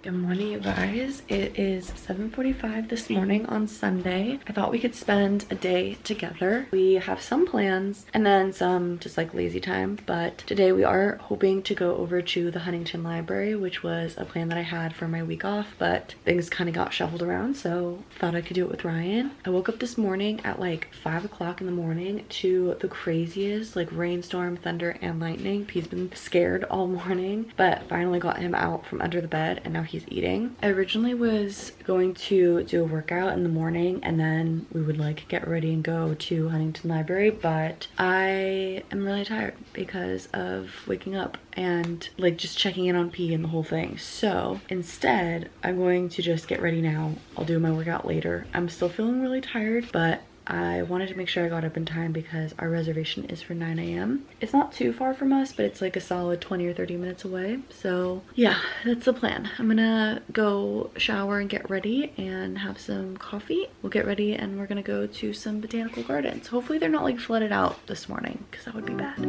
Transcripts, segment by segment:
Good morning, you guys. It is 7:45 this morning on Sunday. I thought we could spend a day together. We have some plans and then some just like lazy time, but today we are hoping to go over to the Huntington Library, which was a plan that I had for my week off, but things kind of got shuffled around, so thought I could do it with Ryan. I woke up this morning at like 5 o'clock in the morning to the craziest like rainstorm, thunder, and lightning. He's been scared all morning, but finally got him out from under the bed and now he's eating. I originally was going to do a workout in the morning and then we would like get ready and go to Huntington Library, but I am really tired because of waking up and like just checking in on P and the whole thing. So instead, I'm going to just get ready now. I'll do my workout later. I'm still feeling really tired, but I wanted to make sure I got up in time because our reservation is for 9 a.m. It's not too far from us, but it's like a solid 20 or 30 minutes away. So yeah, that's the plan. I'm gonna go shower and get ready and have some coffee. We'll get ready and we're gonna go to some botanical gardens. Hopefully they're not like flooded out this morning because that would be bad.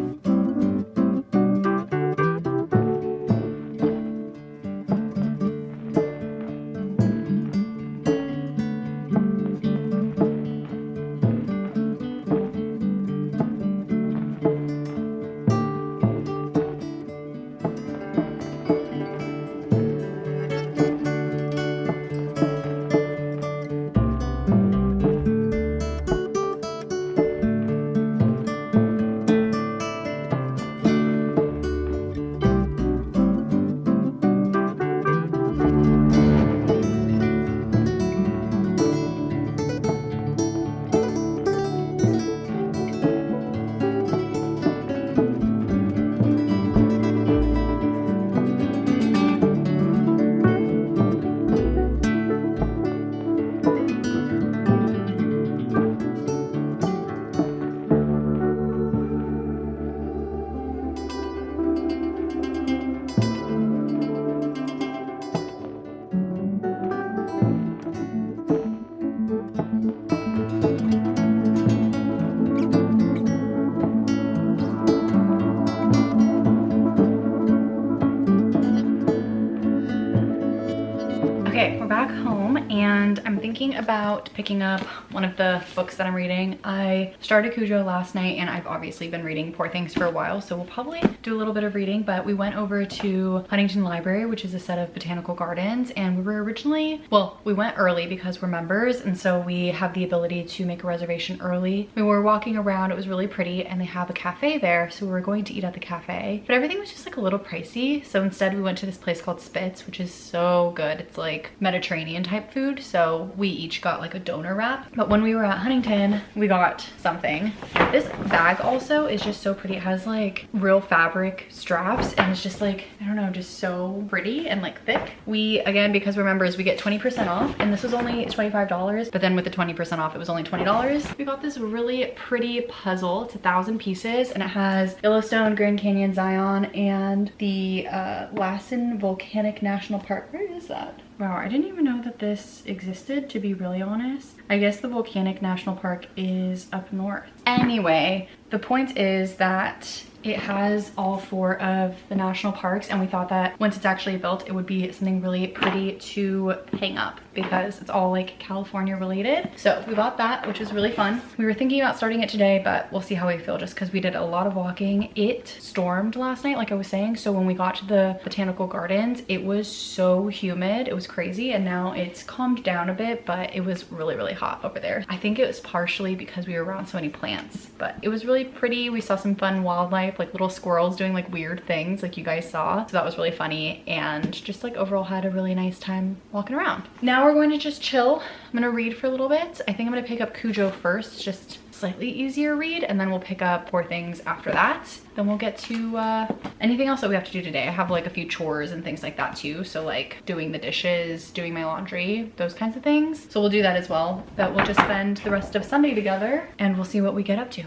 Okay, we're back home and I'm thinking about picking up one of the books that I'm reading. I started Cujo last night and I've obviously been reading Poor Things for a while, so we'll probably do a little bit of reading, but we went over to Huntington Library, which is a set of botanical gardens, and we were originally, well, we went early because we're members, and so we have the ability to make a reservation early. We were walking around, it was really pretty, and they have a cafe there, so we were going to eat at the cafe, but everything was just like a little pricey, so instead we went to this place called Spitz, which is so good. It's like Mediterranean type food, so we each got like a donor wrap. But when we were at Huntington, we got something. This bag also is just so pretty. It has like real fabric straps and it's just like, I don't know, just so pretty and like thick. We, again, because we're members, we get 20% off, and this was only $25, but then with the 20% off, it was only $20. We got this really pretty puzzle. It's 1,000 pieces and it has Yellowstone, Grand Canyon, Zion, and the Lassen Volcanic National Park. Where is that? Wow, I didn't even know that this existed, to be really honest. I guess the Volcanic National Park is up north. Anyway, the point is that it has all 4 of the national parks, and we thought that once it's actually built, it would be something really pretty to hang up because it's all like California related. So we bought that, which was really fun. We were thinking about starting it today, but we'll see how we feel just because we did a lot of walking. It stormed last night, like I was saying. So when we got to the botanical gardens, it was so humid. It was crazy, and now it's calmed down a bit, but it was really, really hot over there. I think it was partially because we were around so many plants, but it was really pretty. We saw some fun wildlife, like little squirrels doing like weird things like you guys saw, so that was really funny, and just like overall had a really nice time walking around. Now we're going to just chill. I'm gonna read for a little bit. I think I'm gonna pick up Cujo first, just slightly easier read, and then we'll pick up Poor Things after that. Then we'll get to anything else that we have to do today. I have like a few chores and things like that too, so like doing the dishes, doing my laundry, those kinds of things. So we'll do that as well, but we'll just spend the rest of Sunday together and we'll see what we get up to.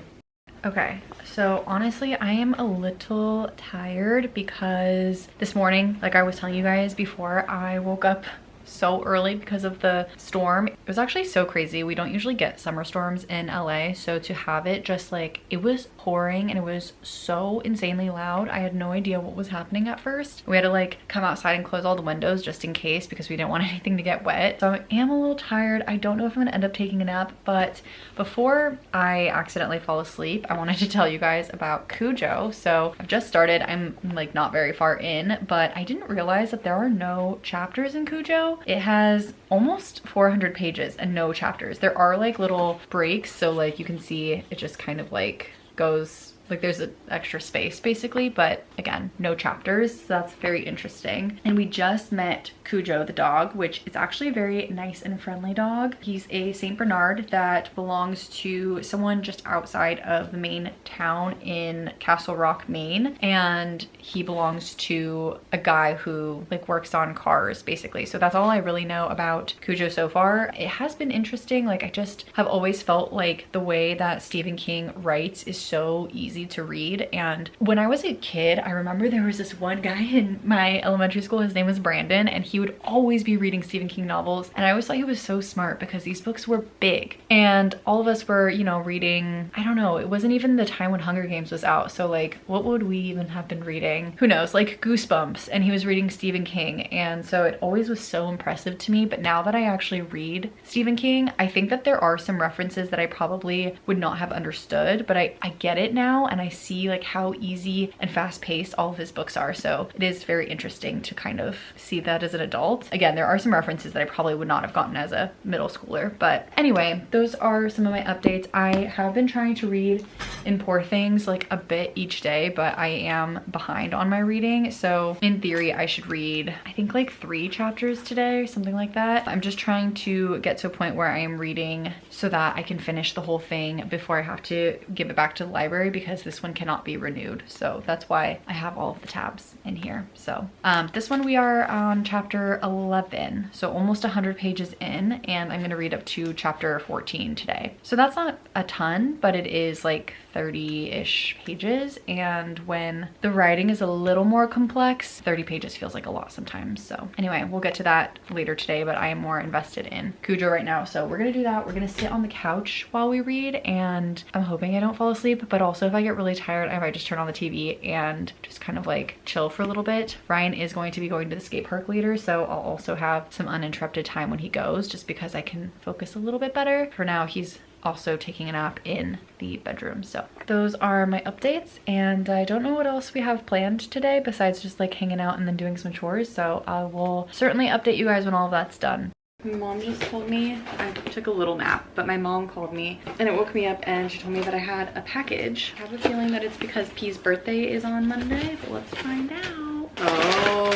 Okay, so honestly, I am a little tired because this morning, like I was telling you guys before, I woke up so early because of the storm. It was actually so crazy. We don't usually get summer storms in LA, so to have it just like, it was pouring and it was so insanely loud. I had no idea what was happening at first. We had to like come outside and close all the windows just in case because we didn't want anything to get wet. So I am a little tired. I don't know if I'm gonna end up taking a nap, but before I accidentally fall asleep, I wanted to tell you guys about Cujo. So I've just started. I'm like not very far in, but I didn't realize that there are no chapters in Cujo. It has almost 400 pages and no chapters. There are like little breaks, so like you can see it just kind of like goes like there's an extra space basically, but again, no chapters, so that's very interesting. And we just met Cujo the dog, which is actually a very nice and friendly dog. He's a Saint Bernard that belongs to someone just outside of the main town in Castle Rock, Maine, and he belongs to a guy who like works on cars basically. So that's all I really know about Cujo so far. It has been interesting. Like I just have always felt like the way that Stephen King writes is so easy to read. And when I was a kid, I remember there was this one guy in my elementary school, his name was Brandon, and he would always be reading Stephen King novels. And I always thought he was so smart because these books were big. And all of us were, you know, reading, I don't know, it wasn't even the time when Hunger Games was out. So like, what would we even have been reading? Who knows, like Goosebumps, and he was reading Stephen King. And so it always was so impressive to me. But now that I actually read Stephen King, I think that there are some references that I probably would not have understood, but I get it now. And I see like how easy and fast-paced all of his books are. So it is very interesting to kind of see that as an adult. Again, there are some references that I probably would not have gotten as a middle schooler. But anyway, those are some of my updates. I have been trying to read in Poor Things like a bit each day, but I am behind on my reading. So in theory, I should read, I think like 3 chapters today, something like that. I'm just trying to get to a point where I am reading so that I can finish the whole thing before I have to give it back to the library, because this one cannot be renewed. So that's why I have all of the tabs in here. So this one we are on chapter 11, so almost 100 pages in, and I'm gonna read up to chapter 14 today. So that's not a ton, but it is like 30-ish pages, and when the writing is a little more complex, 30 pages feels like a lot sometimes. So anyway, we'll get to that later today, but I am more invested in Cujo right now. So we're gonna do that. We're gonna sit on the couch while we read, and I'm hoping I don't fall asleep, but also if I get really tired, I might just turn on the TV and just kind of like chill for a little bit. Ryan is going to be going to the skate park later, so I'll also have some uninterrupted time when he goes, just because I can focus a little bit better. For now, he's also taking a nap in the bedroom. So those are my updates, and I don't know what else we have planned today besides just like hanging out and then doing some chores. So I will certainly update you guys when all of that's done. My mom just told me, I took a little nap, but my mom called me and it woke me up, and she told me that I had a package. I have a feeling that it's because P's birthday is on Monday, but let's find out. Oh,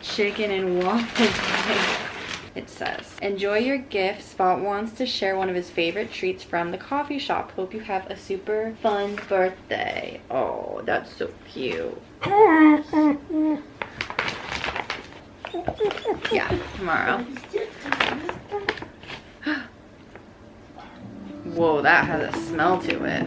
chicken and waffle pie. It says, enjoy your gift. Spot wants to share one of his favorite treats from the coffee shop. Hope you have a super fun birthday. Oh, that's so cute. Yeah, tomorrow. Whoa, that has a smell to it.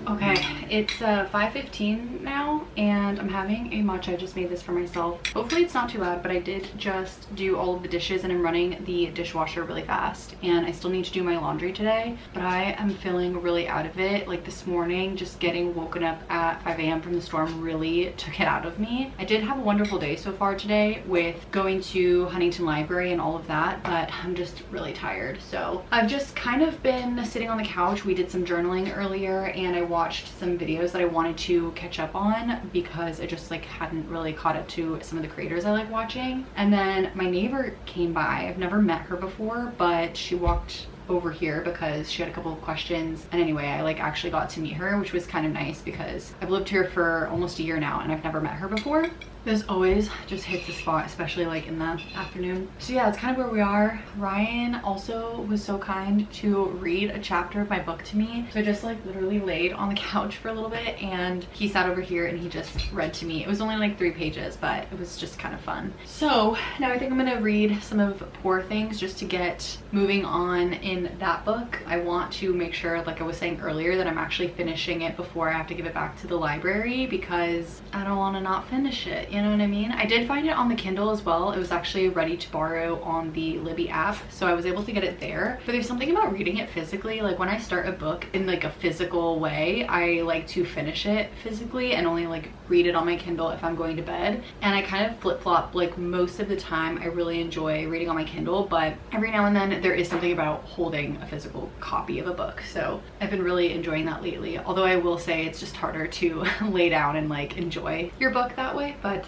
Okay, it's 5:15 now, and I'm having a matcha. I just made this for myself. Hopefully it's not too loud, but I did just do all of the dishes, and I'm running the dishwasher really fast, and I still need to do my laundry today, but I am feeling really out of it. Like this morning, just getting woken up at 5 a.m. from the storm really took it out of me. I did have a wonderful day so far today with going to Huntington Library and all of that, but I'm just really tired. So I've just kind of been sitting on the couch. We did some journaling earlier, and I watched some videos that I wanted to catch up on because I just like hadn't really caught up to some of the creators I like watching. And then my neighbor came by. I've never met her before, but she walked over here because she had a couple of questions, and anyway, I like actually got to meet her, which was kind of nice because I've lived here for almost a year now and I've never met her before. This always just hits the spot, especially like in the afternoon. So yeah, that's kind of where we are. Ryan also was so kind to read a chapter of my book to me. So I just like literally laid on the couch for a little bit and he sat over here and he just read to me. It was only like 3 pages, but it was just kind of fun. So now I think I'm gonna read some of Poor Things just to get moving on in that book. I want to make sure, like I was saying earlier, that I'm actually finishing it before I have to give it back to the library because I don't want to not finish it. You know what I mean? I did find it on the Kindle as well. It was actually ready to borrow on the Libby app, so I was able to get it there. But there's something about reading it physically. Like when I start a book in like a physical way, I like to finish it physically and only like read it on my Kindle if I'm going to bed. And I kind of flip-flop. Like most of the time I really enjoy reading on my Kindle, but every now and then there is something about holding a physical copy of a book. So I've been really enjoying that lately. Although I will say it's just harder to lay down and like enjoy your book that way. But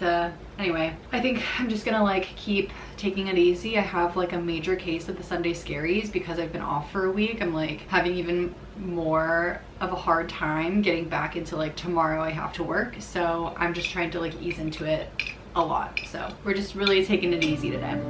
anyway, I think I'm just gonna like keep taking it easy. I have like a major case of the Sunday scaries because I've been off for a week. I'm like having even more of a hard time getting back into like tomorrow I have to work. So I'm just trying to like ease into it a lot. So we're just really taking it easy today.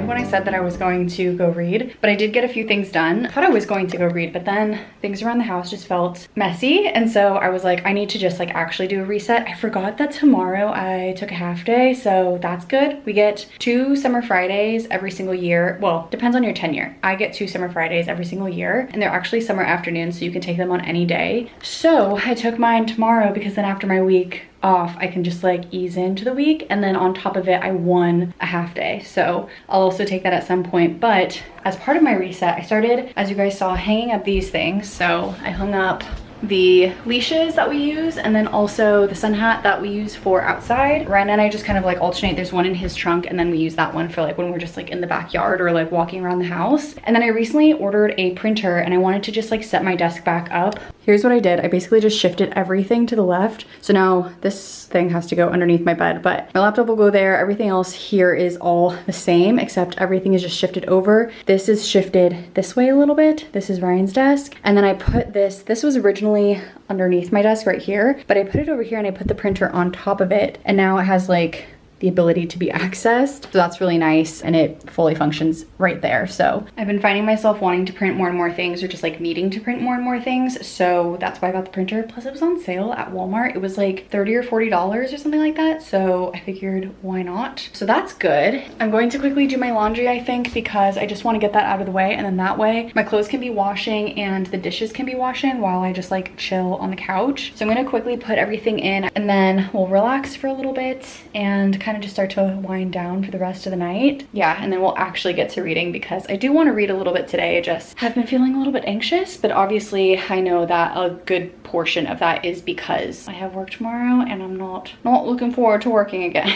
When I said that I was going to go read, but I did get a few things done. I thought I was going to go read, but then things around the house just felt messy, and so I was like, I need to just like actually do a reset. I forgot that tomorrow I took a half day, so that's good. We get 2 summer Fridays every single year. Well, depends on your tenure. I get 2 summer Fridays every single year, and they're actually summer afternoons, so you can take them on any day. So I took mine tomorrow because then after my week off I can just like ease into the week, and then on top of it I won a half day, so I'll also take that at some point. But as part of my reset, I started, as you guys saw, hanging up these things. So I hung up the leashes that we use, and then also the sun hat that we use for outside. Ryan and I just kind of like alternate. There's one in his trunk, and then we use that one for like when we're just like in the backyard or like walking around the house. And then I recently ordered a printer, and I wanted to just like set my desk back up. Here's what I did. I basically just shifted everything to the left. So now this thing has to go underneath my bed, but my laptop will go there. Everything else here is all the same, except everything is just shifted over. This is shifted this way a little bit. This is Ryan's desk. And then I put this was originally underneath my desk right here, but I put it over here and I put the printer on top of it. And now it has like the ability to be accessed. So that's really nice, and it fully functions right there. So I've been finding myself wanting to print more and more things, or just like needing to print more and more things. So that's why I got the printer. Plus it was on sale at Walmart. It was like $30 or $40 or something like that. So I figured, why not? So that's good. I'm going to quickly do my laundry, I think, because I just want to get that out of the way. And then that way my clothes can be washing and the dishes can be washing while I just like chill on the couch. So I'm gonna quickly put everything in, and then we'll relax for a little bit and kind of just start to wind down for the rest of the night. Yeah, and then we'll actually get to reading because I do want to read a little bit today. I just have been feeling a little bit anxious, but obviously I know that a good portion of that is because I have work tomorrow and I'm not looking forward to working again.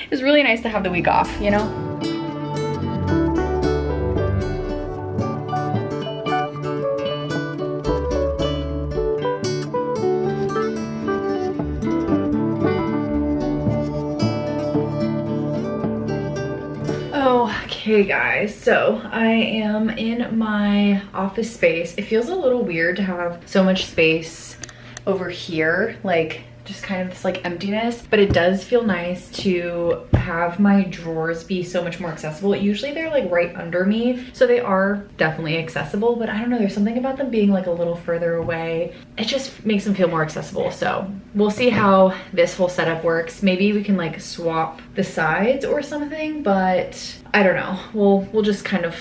It's really nice to have the week off, you know? Okay guys, so I am in my office space. It feels a little weird to have so much space over here, like just kind of this like emptiness, but it does feel nice to have my drawers be so much more accessible. Usually they're like right under me, so they are definitely accessible, but I don't know, there's something about them being like a little further away. It just makes them feel more accessible. So we'll see how this whole setup works. Maybe we can like swap the sides or something, but I don't know. We'll just kind of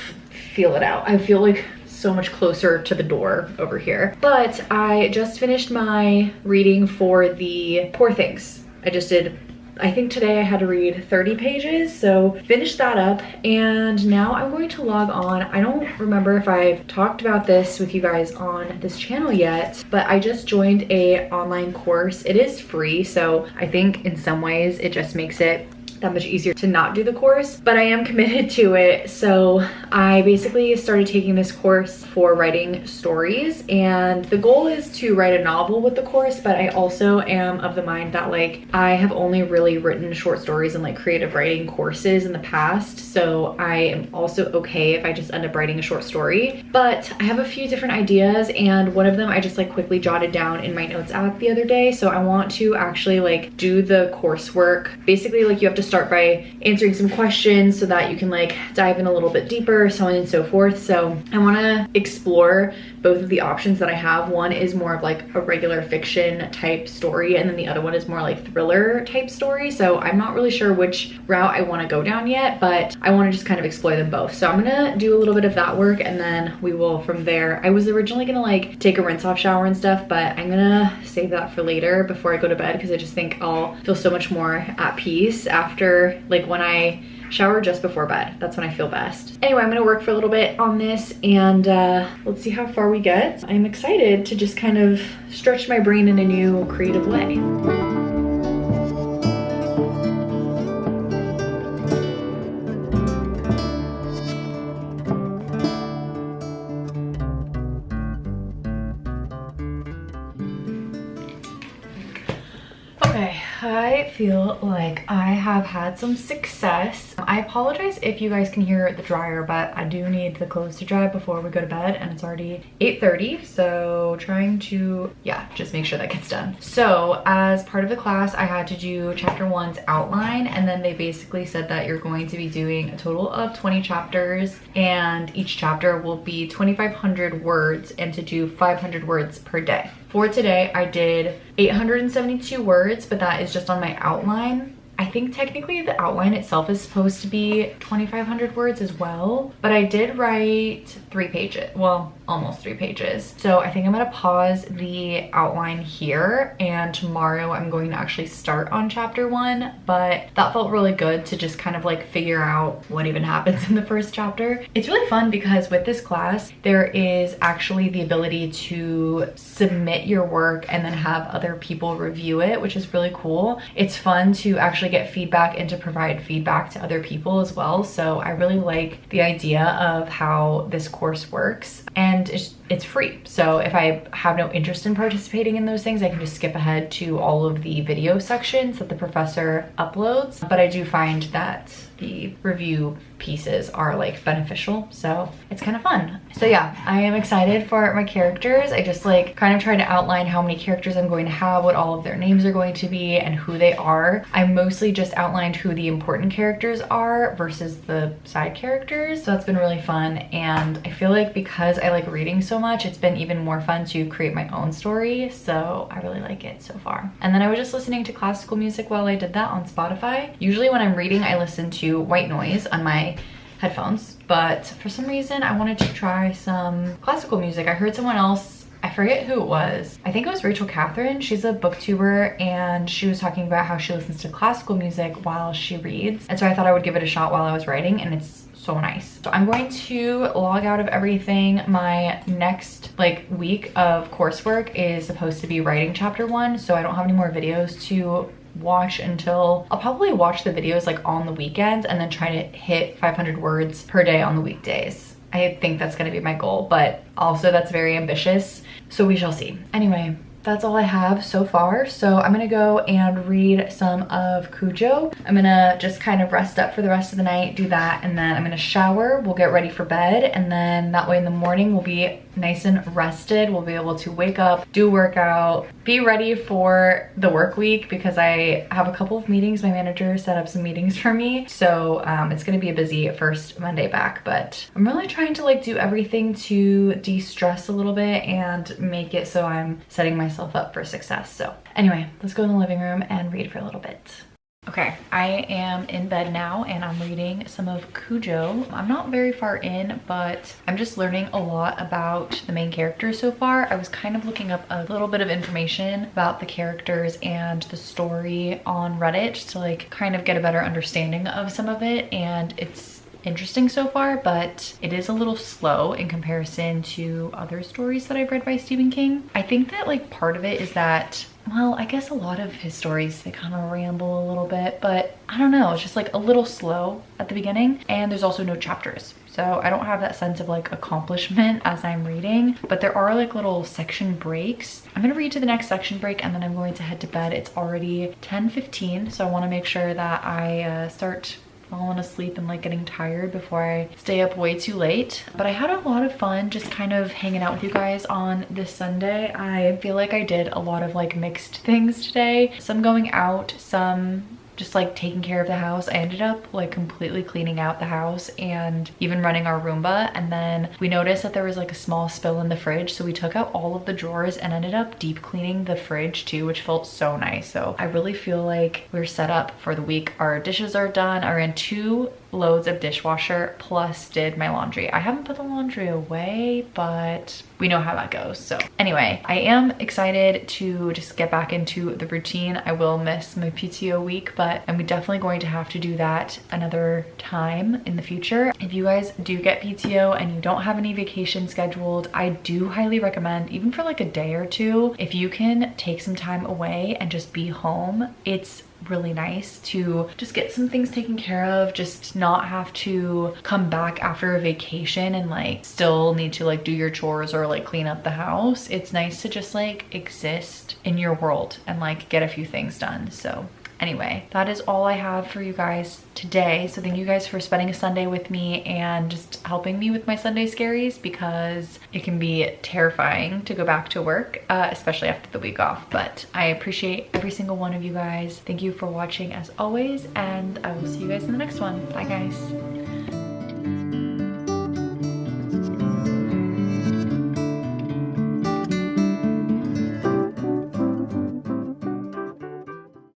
feel it out. I feel like so much closer to the door over here. But I just finished my reading for the Poor Things. I just did, I think today I had to read 30 pages, so finished that up, and now I'm going to log on. I don't remember if I've talked about this with you guys on this channel yet, but I just joined a online course. It is free, so I think in some ways it just makes it that much easier to not do the course, but I am committed to it. So I basically started taking this course for writing stories, and the goal is to write a novel with the course, but I also am of the mind that like I have only really written short stories and like creative writing courses in the past, so I am also okay if I just end up writing a short story. But I have a few different ideas, and one of them I just like quickly jotted down in my notes app the other day. So I want to actually like do the coursework. Basically, like you have to start by answering some questions so that you can like dive in a little bit deeper, so on and so forth. So I want to explore both of the options that I have. One is more of like a regular fiction type story, and then the other one is more like thriller type story. So I'm not really sure which route I want to go down yet, but I want to just kind of explore them both. So I'm gonna do a little bit of that work, and then we will from there. I was originally gonna like take a rinse off shower and stuff, but I'm gonna save that for later before I go to bed, because I just think I'll feel so much more at peace after, like, when I shower just before bed. That's when I feel best. Anyway, I'm gonna work for a little bit on this, and let's see how far we get. I'm excited to just kind of stretch my brain in a new creative way. Okay, I feel like I have had some success. I apologize if you guys can hear the dryer, but I do need the clothes to dry before we go to bed, and it's already 8:30, so trying to, yeah, just make sure that gets done. So as part of the class, I had to do chapter 1's outline, and then they basically said that you're going to be doing a total of 20 chapters, and each chapter will be 2,500 words, and to do 500 words per day. For today, I did 872 words, but that is just on my outline. I think technically the outline itself is supposed to be 2,500 words as well, but I did write 3 pages, well, almost 3 pages. So I think I'm gonna pause the outline here, and tomorrow I'm going to actually start on chapter 1, but that felt really good to just kind of like figure out what even happens in the first chapter. It's really fun because with this class, there is actually the ability to submit your work and then have other people review it, which is really cool. It's fun to actually get feedback and to provide feedback to other people as well. So I really like the idea of how this course works, and it's free. So if I have no interest in participating in those things, I can just skip ahead to all of the video sections that the professor uploads. But I do find that the review pieces are like beneficial, so it's kind of fun. So yeah, I am excited for my characters. I just like kind of tried to outline how many characters I'm going to have, what all of their names are going to be, and who they are. I mostly just outlined who the important characters are versus the side characters, so that's been really fun. And I feel like because I like reading so much, it's been even more fun to create my own story, so I really like it so far. And then I was just listening to classical music while I did that on Spotify. Usually when I'm reading, I listen to white noise on my headphones, but for some reason I wanted to try some classical music. I heard someone else, I forget who it was, I think it was Rachel Catherine. She's a booktuber, and she was talking about how she listens to classical music while she reads, and so I thought I would give it a shot while I was writing, and it's so nice. So I'm going to log out of everything. My next like week of coursework is supposed to be writing chapter 1, so I don't have any more videos to watch until, I'll probably watch the videos like on the weekends and then try to hit 500 words per day on the weekdays. I think that's gonna be my goal, but also that's very ambitious, so we shall see. Anyway, that's all I have so far. So I'm gonna go and read some of Cujo. I'm gonna just kind of rest up for the rest of the night, do that, and then I'm gonna shower, we'll get ready for bed, and then that way in the morning we'll be nice and rested. We'll be able to wake up, do a workout, be ready for the work week, because I have a couple of meetings. My manager set up some meetings for me, so it's gonna be a busy first Monday back, but I'm really trying to like do everything to de-stress a little bit and make it so I'm setting myself up for success. So anyway, let's go in the living room and read for a little bit. Okay, I am in bed now and I'm reading some of Cujo. I'm not very far in, but I'm just learning a lot about the main characters so far. I was kind of looking up a little bit of information about the characters and the story on Reddit just to like kind of get a better understanding of some of it, and it's interesting so far, but it is a little slow in comparison to other stories that I've read by Stephen King. I think that like part of it is that, well, I guess a lot of his stories, they kind of ramble a little bit, but I don't know, it's just like a little slow at the beginning, and there's also no chapters. So I don't have that sense of like accomplishment as I'm reading, but there are like little section breaks. I'm gonna read to the next section break and then I'm going to head to bed. It's already 10:15, so I wanna make sure that I start falling asleep and like getting tired before I stay up way too late. But I had a lot of fun just kind of hanging out with you guys on this Sunday. I feel like I did a lot of like mixed things today. Some going out, some just like taking care of the house. I ended up like completely cleaning out the house and even running our Roomba, and then we noticed that there was like a small spill in the fridge, so we took out all of the drawers and ended up deep cleaning the fridge too, which felt so nice. So I really feel like we're set up for the week. Our dishes are done. I ran 2 loads of dishwasher plus did my laundry. I haven't put the laundry away, but we know how that goes. So anyway, I am excited to just get back into the routine. I will miss my PTO week, but I'm definitely going to have to do that another time in the future. If you guys do get PTO and you don't have any vacation scheduled, I do highly recommend, even for like a day or two, if you can take some time away and just be home. It's really nice to just get some things taken care of, just not have to come back after a vacation and like still need to like do your chores or like clean up the house. It's nice to just like exist in your world and like get a few things done. So anyway, that is all I have for you guys today. So thank you guys for spending a Sunday with me and just helping me with my Sunday scaries, because it can be terrifying to go back to work, especially after the week off. But I appreciate every single one of you guys. Thank you for watching as always, and I will see you guys in the next one. Bye guys.